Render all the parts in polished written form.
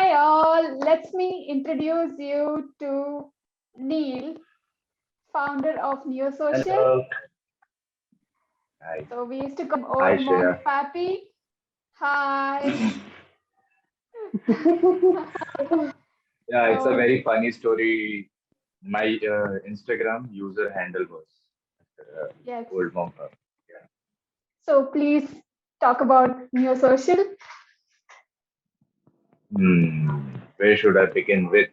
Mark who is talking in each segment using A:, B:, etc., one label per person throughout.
A: Hi all, let me introduce you to Neil, founder of Neosocial.
B: Hello. Hi.
A: So we used to call him
B: Hi,
A: Old
B: Shreya.
A: Monk Pappy. Hi.
B: Yeah, it's a
A: So
B: very funny story. My Instagram user handle was uh,
A: yes.
B: old monk. Yeah.
A: So please talk about Neosocial.
B: Where should I begin with?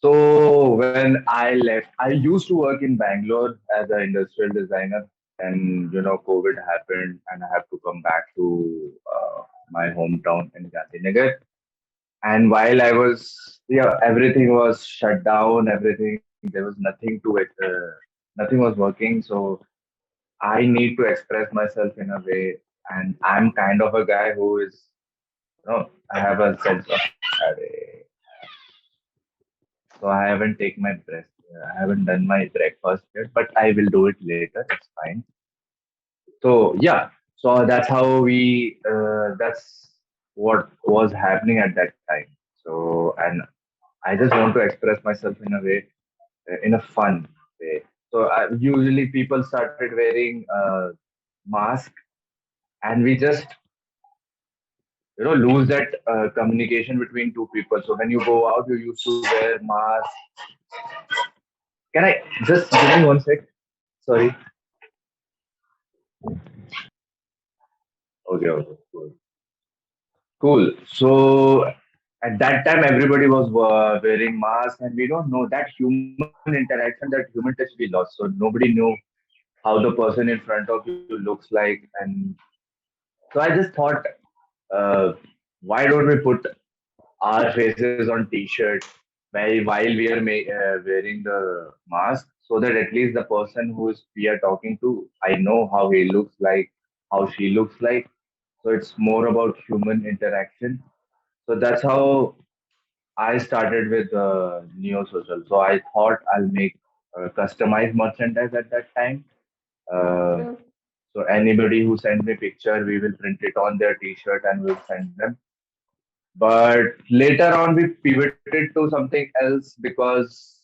B: So when I left, I used to work in Bangalore as an industrial designer, and COVID happened, and I have to come back to my hometown in Gandhinagar. And while I was, yeah, everything was shut down, everything, there was nothing to it, nothing was working. So I need to express myself in a way. And I'm kind of a guy who is, I have a sense of, so I haven't taken my breath. I haven't done my breakfast yet, but I will do it later. It's fine. So yeah, so that's how that's what was happening at that time. So, and I just want to express myself in a way, in a fun way. So usually people started wearing mask, and we just lose that communication between two people. So when you go out, you used to wear mask. Can I just give me one sec? Sorry. Okay, okay, cool. Cool. So at that time, everybody was wearing masks, and we don't know that human interaction, that human touch we lost. So nobody knew how the person in front of you looks like, and so I just thought, uh, why don't we put our faces on T-shirt while we are wearing the mask, so that at least the person who is we are talking to, I know how he looks like, how she looks like. So it's more about human interaction. So that's how I started with Neosocial. So I thought I'll make customized merchandise at that time. Uh,
A: So
B: so anybody who sends me picture, we will print it on their T-shirt and we'll send them. But later on, we pivoted to something else because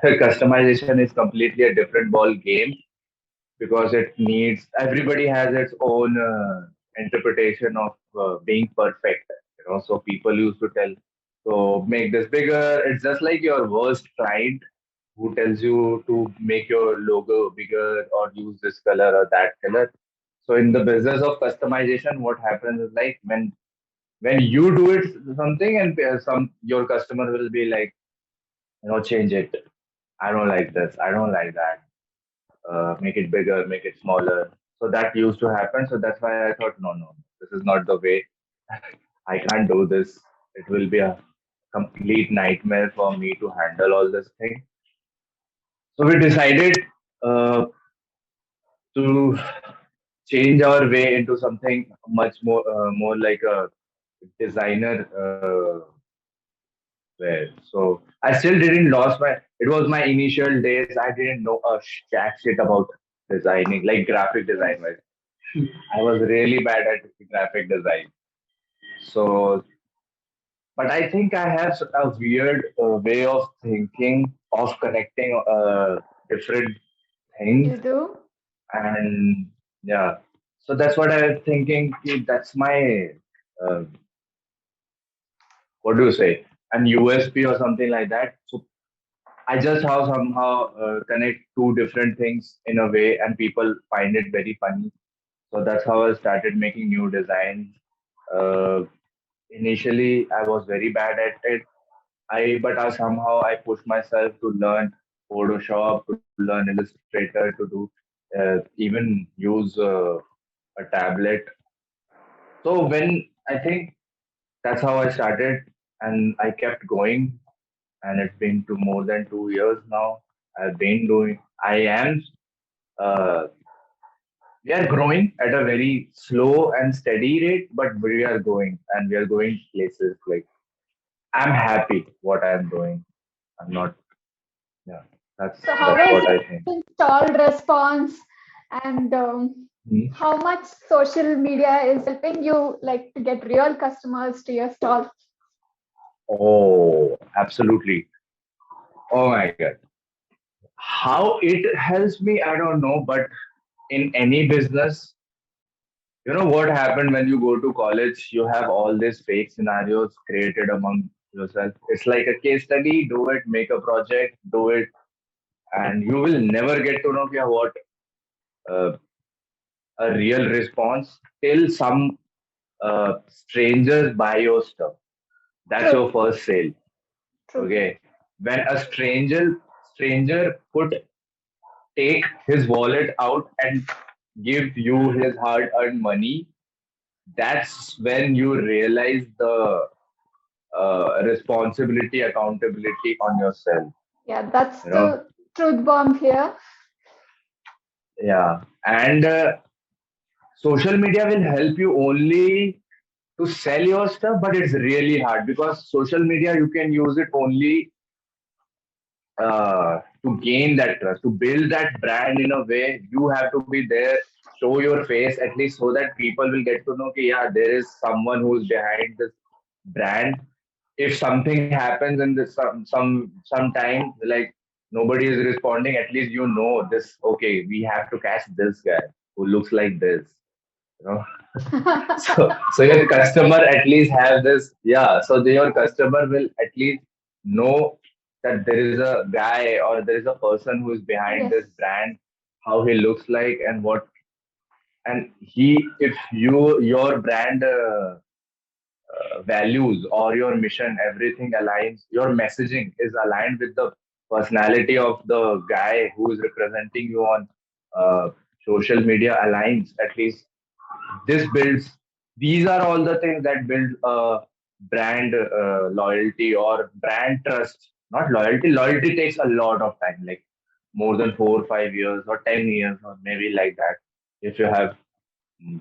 B: customization is completely a different ball game, because it needs everybody has its own interpretation of being perfect. So people used to tell, so make this bigger. It's just like your worst client who tells you to make your logo bigger or use this color or that color. So in the business of customization, what happens is like when you do it something, and some your customer will be like, change it. I don't like this. I don't like that. Make it bigger, make it smaller. So that used to happen. So that's why I thought, no, no, this is not the way. I can't do this. It will be a complete nightmare for me to handle all this thing. So we decided uh, to change our way into something much more like a designer way. So I still didn't lost my. It was my initial days. I didn't know a jack shit about designing, like graphic design.
A: yes.
B: Right? I was really bad at graphic design. So, but I think I have a weird way of thinking, of connecting different things,
A: You do?
B: and yeah. So that's what I was thinking. Ki that's my uh, what do you say? An USP or something like that. So I just have somehow connect two different things in a way, and people find it very funny. So that's how I started making new designs. Uh, Initially, I was very bad at it. But I somehow I pushed myself to learn Photoshop, to learn Illustrator, to do even use a tablet. So when I think that's how I started, and I kept going, and it's been to more than 2 years now. I've been doing. I am. Uh, we are growing at a very slow and steady rate, but we are going, and we are going places. Like I'm happy what I'm doing. I'm not. Yeah,
A: So how
B: that's
A: is
B: what I think.
A: install response and
B: Hmm.
A: how much social media is helping you like to get real customers to your stall?
B: Oh, absolutely. Oh my God. How it helps me, I don't know, but in any business, you know what happened when you go to college, you have all these fake scenarios created among yourself. It's like a case study, do it, make a project, do it, and you will never get to know kya what uh, a real response till some strangers buy your stuff. That's
A: True,
B: your first sale.
A: true.
B: Okay. When a stranger put take his wallet out and give you his hard earned money, that's when you realize the responsibility, accountability on yourself.
A: Yeah, that's
B: You know,
A: the truth bomb here.
B: yeah. And social media will help you only to sell your stuff, but it's really hard because social media you can use it only to gain that trust, to build that brand in a way. You have to be there, show your face at least so that people will get to know, okay, yeah, there is someone who's behind this brand. If something happens in this some time, like nobody is responding, at least you know this. Okay, we have to catch this guy who looks like this. You know, so your customer at least have this. Yeah, so your customer will at least know that there is a guy or there is a person who is behind
A: Yes,
B: this brand, how he looks like and what, and he if you your brand values or your mission, everything aligns, your messaging is aligned with the personality of the guy who is representing you on uh, social media, aligns at least. This builds, these are all the things that build brand loyalty or brand trust. Not loyalty, loyalty takes a lot of time, like more than 4 or 5 years or 10 years or maybe like that, if you have mm,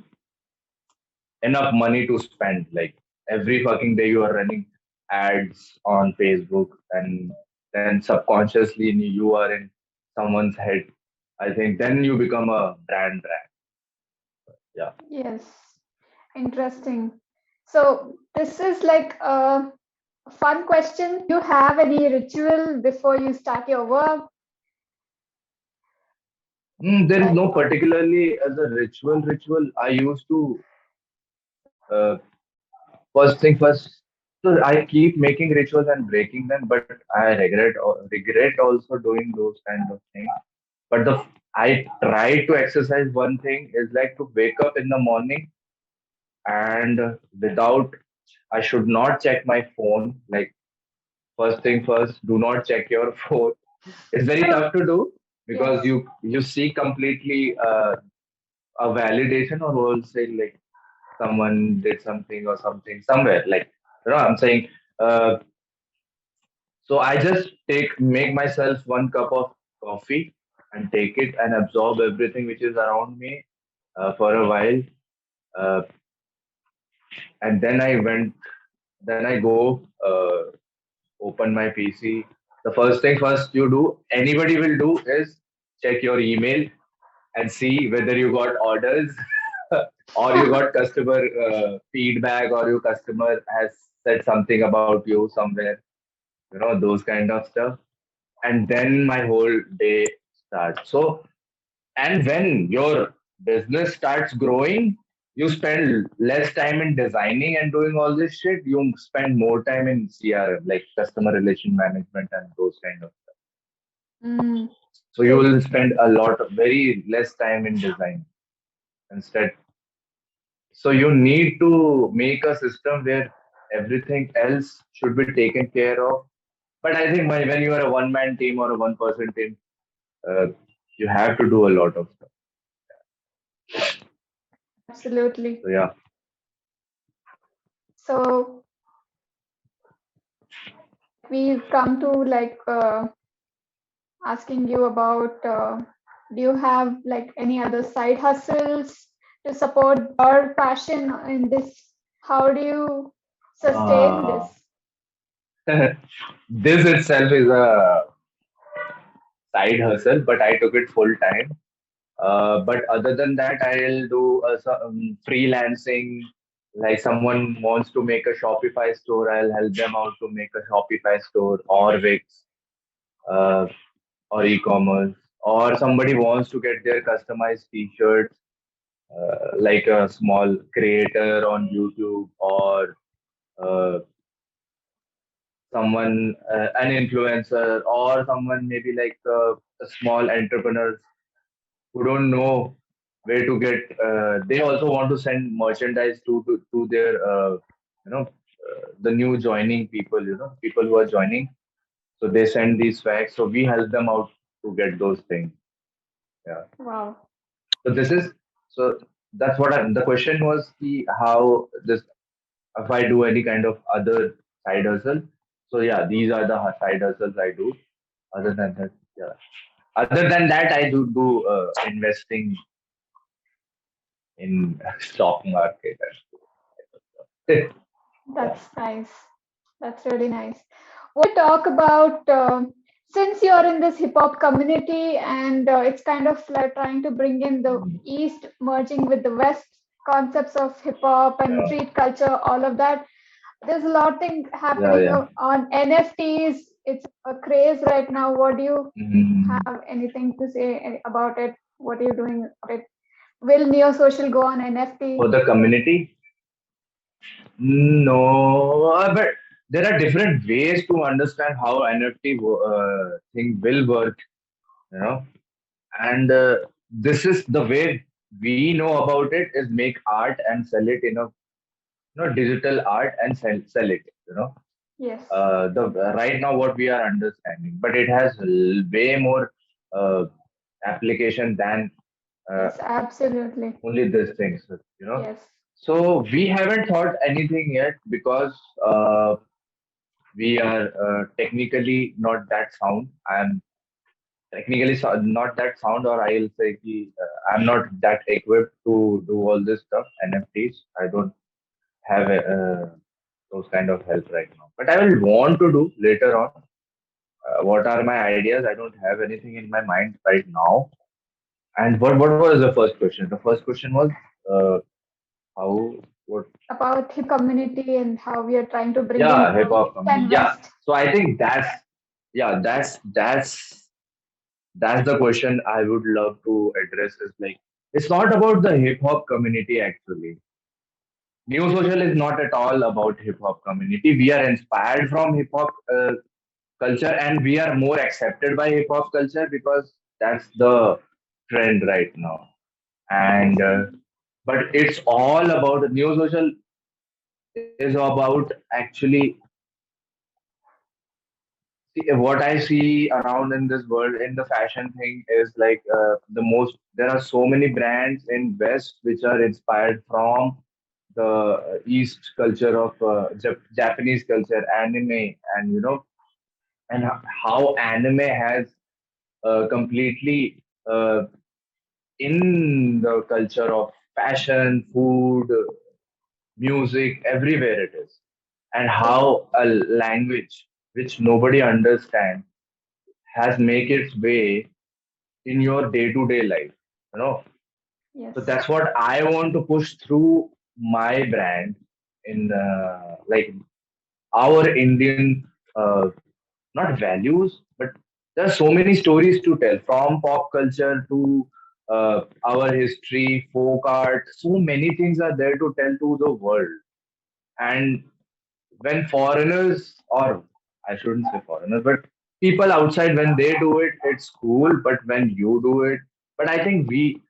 B: enough money to spend. Like every fucking day you are running ads on Facebook, and then subconsciously you are in someone's head. I think then you become a brand. Yeah.
A: yes. Interesting. So this is like a fun question. Do you have any ritual before you start your work?
B: There is
A: Like,
B: no particularly as a ritual. I used to uh, first thing first. So I keep making rituals and breaking them, but I regret also doing those kind of things. But the I try to exercise. One thing is like to wake up in the morning and without, I should not check my phone. Like first thing first, do not check your phone. It's very
A: true.
B: tough to do because
A: Yes.
B: you see completely a validation, or we'll say like someone did something or something somewhere. Like I'm saying. So I just make myself one cup of coffee and take it and absorb everything which is around me for a while. Uh, and then I go open my PC. The first thing first you do, anybody will do is check your email and see whether you got orders or you got customer feedback, or your customer has said something about you somewhere, those kind of stuff. And then my whole day starts. So, and when your business starts growing, you spend less time in designing and doing all this shit. You spend more time in CRM, like customer relation management and those kind of.
A: Mm,
B: So you will
A: true.
B: spend a lot of very less time in design instead. So you need to make a system where everything else should be taken care of. But I think when you are a one man team or a one person team, uh, you have to do a lot of stuff.
A: Absolutely.
B: So yeah.
A: So we've come to like asking you about do you have like any other side hustles to support your passion in this? How do you sustain
B: Uh,
A: this?
B: this itself is a side hustle, but I took it full time. But other than that, I'll do some freelancing. Like someone wants to make a Shopify store, I'll help them out to make a Shopify store or Wix, uh, or e-commerce. Or somebody wants to get their customized T-shirts, like a small creator on YouTube, or uh, someone, an influencer, or someone maybe like a small entrepreneurs who don't know where to get. They also want to send merchandise to their the new joining people. People who are joining. So they send these facts. So we help them out to get those things. Yeah.
A: Wow.
B: So this is so that's what the question was. How this, if I do any kind of other side hustle. So yeah, these are the side hustles I do. Other than that, yeah. Other than that, I do investing in stock market. Yeah.
A: That's nice. That's really nice. What talk about since you're in this hip hop community and it's kind of like trying to bring in the
B: Mm.
A: East merging with the West concepts of hip hop and
B: Yeah.
A: street culture, all of that. There's a lot thing
B: Yeah.
A: happening
B: Yeah.
A: on NFTs. It's a craze right now. What do you
B: Mm.
A: have anything to say about it? What are you doing about it? Will Neosocial go on
B: For
A: NFT?
B: the community, no, but there are different ways to understand how NFT thing will work. You know, and this is the way we know about it is make art and sell it in a digital art and sell it.
A: Yes,
B: The right now what we are understanding, but it has way more uh, application than uh,
A: yes, absolutely.
B: only these things. You know,
A: Yes,
B: so we haven't thought anything yet because we are technically not that sound. I'm technically not that sound, or I'll say I'm not that equipped to do all this stuff. NFTs, I don't have those kind of help right now, but I will want to do later on. What are my ideas? I don't have anything in my mind right now. And what was the first question? The first question was uh, how what
A: about hip community and how we are trying to bring in
B: yeah, hip hop
A: East
B: comedy.
A: and
B: Yeah.
A: West.
B: So I think yeah, that's the question I would love to address. Is like it's not about the hip hop community actually. New Social is not at all about hip hop community. We are inspired from hip hop culture, and we are more accepted by hip hop culture because that's the trend right now. And but it's all about New Social is about actually what I see around in this world in the fashion thing is like there are so many brands in West which are inspired from the East culture of Japanese culture, anime, and and how anime has completely in the culture of fashion, food, music, everywhere it is, and
A: Yes,
B: how a language which nobody understands has make its way in your day-to-day life. You know, so
A: yes,
B: that's what I want to push through my brand in like our Indian not values, but there are so many stories to tell from pop culture to our history, folk art. So many things are there to tell to the world. And when foreigners, or I shouldn't say foreigners, but people outside, when they do it, it's cool. But when you do it, but I think we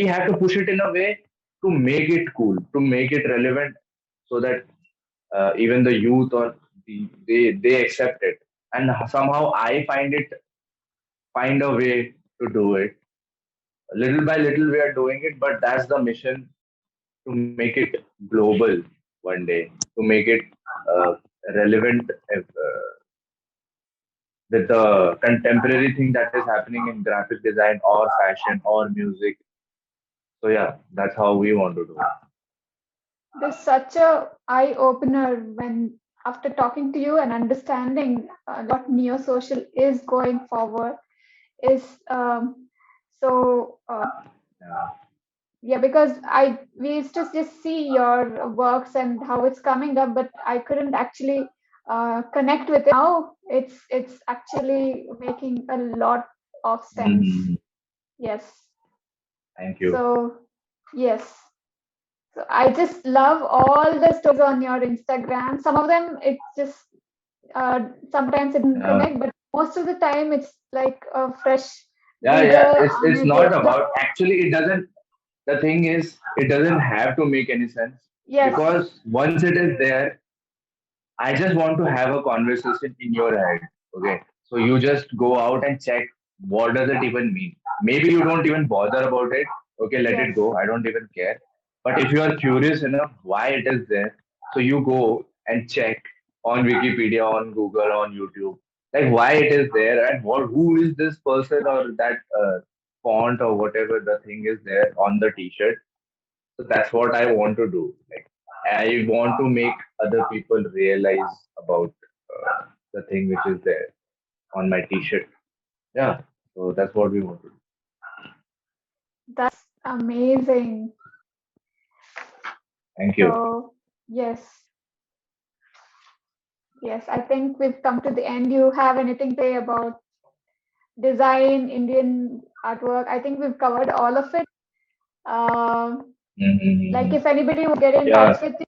B: have to push it in a way to make it cool, to make it relevant, so that even the youth or they accept it. And somehow I find a way to do it. Little by little, we are doing it, but that's the mission, to make it global one day, to make it uh, relevant with the contemporary thing that is happening in graphic design or fashion or music. So yeah, that's how we want to do it.
A: there's such a eye opener when after talking to you and understanding what Neosocial is going forward is so
B: Yeah.
A: yeah, because I we used to just see your works and how it's coming up, but I couldn't actually connect with it. Now it's actually making a lot of sense.
B: Mhm.
A: Yes.
B: Thank you.
A: So yes. So I just love all the stories on your Instagram. Some of them it's just sometimes it doesn't
B: Yeah.
A: connect, but most of the time it's like a fresh
B: Yeah, yeah.
A: reader
B: It's
A: unable
B: not
A: to.
B: about, actually it doesn't, the thing is it doesn't have to make any sense,
A: Yes,
B: because once it is there, I just want to have a conversation in your head. Okay. So you just go out and check what does it even mean. Maybe you don't even bother about it. Okay, let it
A: yes,
B: go. I don't even care. But if you are curious enough why it is there, so you go and check on Wikipedia, on Google, on YouTube, like why it is there and what, who is this person or that font or whatever the thing is there on the T-shirt. So that's what I want to do. Like I want to make other people realize about the thing which is there on my T-shirt. Yeah. So that's what we want to do.
A: that's amazing.
B: Thank you.
A: So yes, yes, I think we've come to the end. You have anything to say about design, Indian artwork? I think we've covered all of it. Like
B: Mm-hmm.
A: if anybody would get in touch
B: Yeah.
A: with you,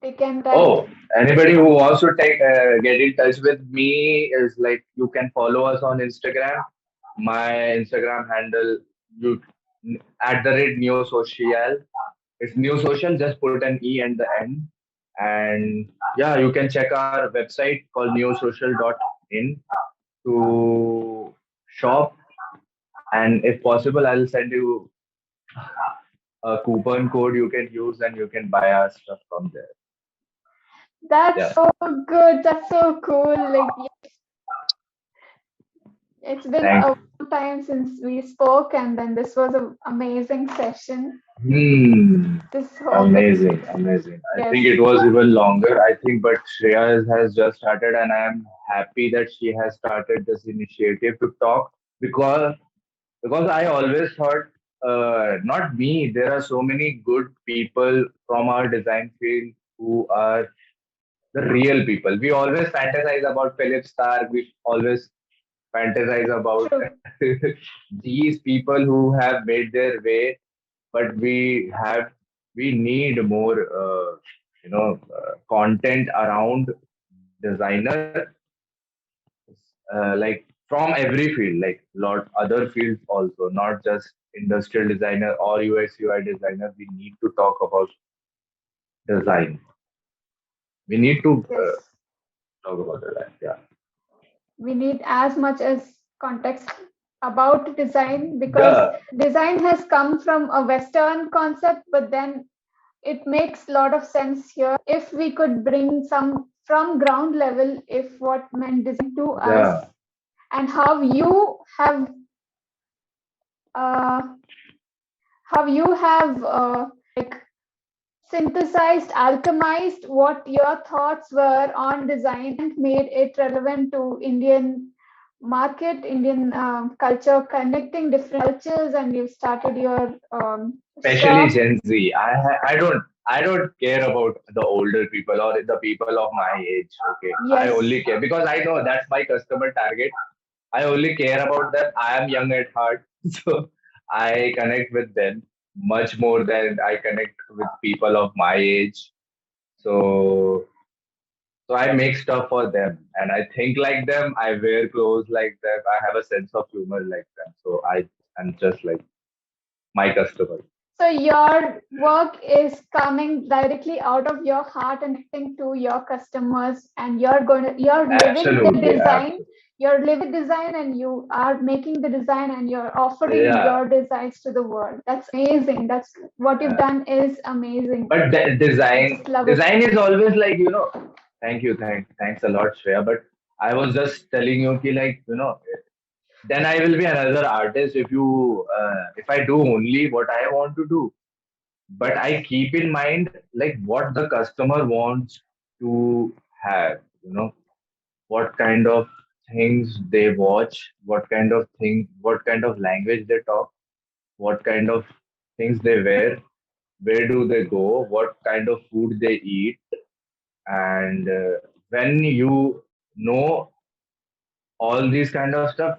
A: they can type.
B: Oh, anybody who wants to take get in touch with me is like you can follow us on Instagram. My Instagram handle you at the rate Neosociale. It's Neosocial. Just put an E at the end, and yeah, you can check our website called neosocial.in to shop. And if possible, I'll send you a coupon code you can use, and you can buy our stuff from there.
A: That's
B: Yeah.
A: so good. That's so cool. Like it's been
B: Thank.
A: a long time since we spoke, and then this was an amazing session.
B: Hmm.
A: Just hope it.
B: Amazing, amazing. I
A: Yes.
B: think it was even longer. I think, but Shreya has just started, and I am happy that she has started this initiative to talk, because I always thought, not me. There are so many good people from our design field who are the real people. We always fantasize about Philip Stark. We always fantasize about
A: True.
B: these people who have made their way, but we need more content around designer, like from every field, like lot other fields also, not just industrial designer or UX UI designer. We need to talk about design. We need to
A: Yes.
B: talk about design. Yeah.
A: We need as much as context about design because
B: Yeah.
A: design has come from a Western concept, but then it makes a lot of sense here. If we could bring some from ground level, if what meant design to us
B: Yeah.
A: and uh, how you have like synthesized, alchemized what your thoughts were on design and made it relevant to Indian market, Indian culture, connecting different cultures, and you started your
B: Especially
A: shop.
B: Gen Z. I don't care about the older people or the people of my age. Okay, I
A: Yes,
B: only care because I know that's my customer target. I only care about them. I am young at heart, so I connect with them much more than I connect with people of my age. So I make stuff for them, and I think like them. I wear clothes like them. I have a sense of humor like them. So I am just like my customer.
A: so your work is coming directly out of your heart and connecting to your customers, and you're living the
B: Absolutely,
A: design.
B: absolutely.
A: You're living design, and you are making the design, and you're offering
B: Yeah.
A: your designs to the world. That's amazing. That's what you've
B: Yeah.
A: done is amazing.
B: But
A: I
B: design
A: just love it.
B: design is always like, thank you, thanks a lot, Shreya. But I was just telling you ki, like, then I will be another artist if I do only what I want to do. But I
A: Yes,
B: keep in mind like what the customer wants to have, what kind of things they watch, what kind of language they talk. what kind of things they wear, where do they go, what kind of food they eat, and when you know all these kind of stuff,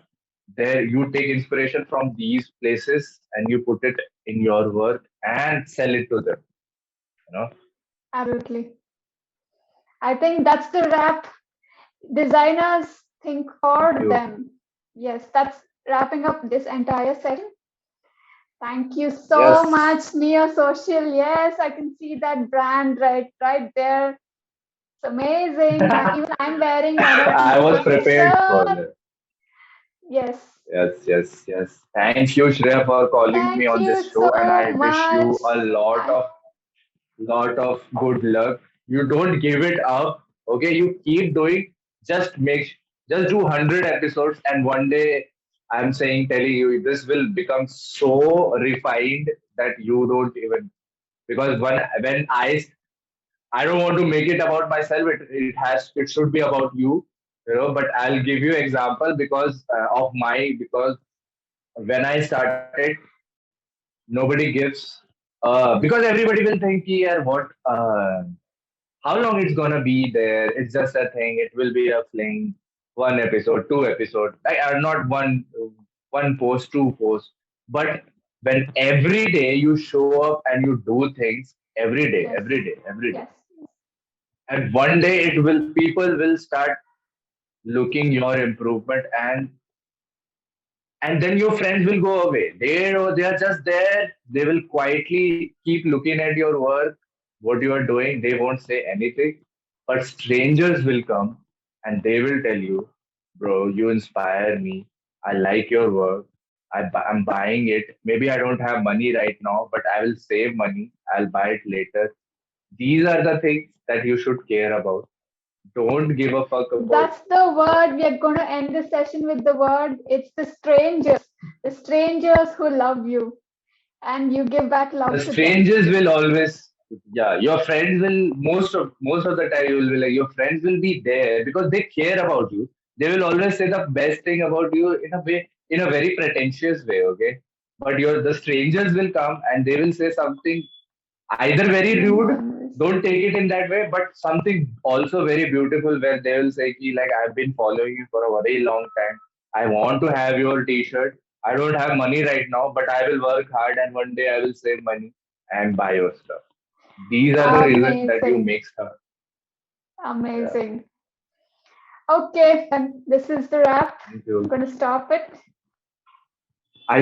B: there you take inspiration from these places and you put it in your work and sell it to them. You know,
A: Absolutely. I think that's the wrap. Designers think
B: thank
A: for
B: you.
A: them. Yes, that's wrapping up this entire session. Thank you so
B: Yes,
A: much, Neosocial. Yes, I can see that brand right there. It's amazing. Even I'm wearing one of
B: I was
A: your
B: prepared for
A: t-shirt.
B: that.
A: Yes.
B: Yes, yes, yes. Thank you, Shreya, for calling me
A: Thank
B: on
A: you
B: this show, and
A: so
B: I wish
A: much.
B: you a
A: I,
B: lot of good luck. You don't give it up. Okay, you keep doing. Just make just do 100 episodes, and one day I'm saying, telling you, this will become so refined that you don't even, because when I don't want to make it about myself. It should be about you, you know. But I'll give you example because of my because when I started, nobody gives because everybody will think, yeah, what how long it's gonna be there? It's just a thing. It will be a fling, one episode, two episode, like not one post, two posts. But when every day you show up and you do things every day,
A: yes.
B: every day, every day,
A: Yes.
B: and one day it will people will start looking your improvement, and then your friends will go away. They are just there. They will quietly keep looking at your work, what you are doing. They won't say anything, but strangers will come and they will tell you, bro, you inspire me. I like your work. I'm buying it. Maybe I don't have money right now, but I will save money. I'll buy it later. These are the things that you should care about. Don't give a fuck about
A: That's the word. We are going to end the session with the word. It's the strangers who love you, and you give back
B: the
A: love to them.
B: strangers will always, yeah, your friends will, most of the time you will be like, your friends will be there because they care about you. They will always say the best thing about you in a way, in a very pretentious way, okay? But your the strangers will come and they will say something either very
A: Genuine
B: rude,
A: converse.
B: don't take it in that way, but something also very beautiful where they will say ki, like, I've been following you for a very long time. I want to have your t-shirt. I don't have money right now, but I will work hard and one day I will save money and buy your stuff. These are the reasons that you
A: Amazing.
B: make stuff. Yeah.
A: Amazing. Okay, then this is the wrap.
B: Thank
A: I'm
B: you.
A: going to stop it.